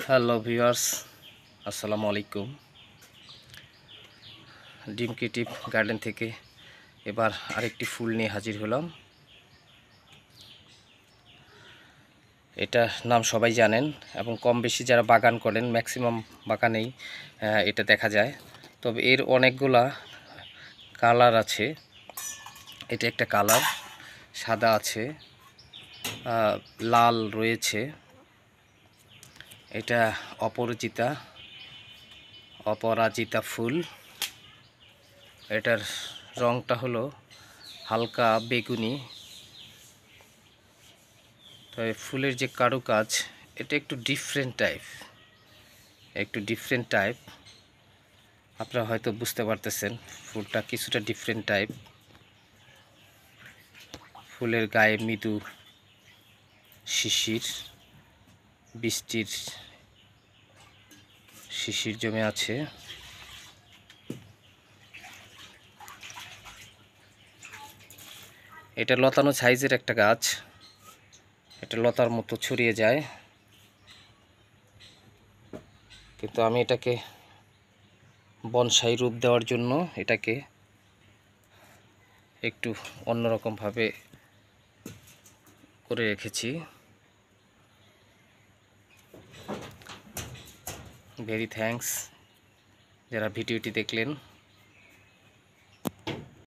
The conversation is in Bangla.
হ্যালো ভিউয়ার্স, আসসালামু আলাইকুম। ডিম ক্রিয়েটিভ গার্ডেন থেকে এবার আরেকটি ফুল নিয়ে হাজির হলাম। এটা নাম সবাই জানেন এবং কম বেশি যারা বাগান করেন ম্যাক্সিমাম বাগানেই এটা দেখা যায়। তবে এর অনেকগুলা কালার আছে। এটা একটা কালার, সাদা আছে, লাল রয়েছে। এটা অপরাজিতা ফুল। এটার রংটা হলো হালকা বেগুনি। তো ফুলের যে কারুকাজ, এটা একটু ডিফারেন্ট টাইপ। আপনারা হয়তো বুঝতে পারতেছেন ফুলটা কিছুটা ডিফারেন্ট টাইপ। ফুলের গায়ে মৃদু বৃষ্টির শিশির জমে আছে। এটা লতানো সাইজের একটা গাছ। এটা লতার মতো ছড়িয়ে যায়, কিন্তু আমি এটাকে বনসাই রূপ দেওয়ার জন্য এটাকে একটু অন্যরকমভাবে করে রেখেছি। ভেরি থ্যাঙ্কস যারা ভিডিওটি দেখলেন।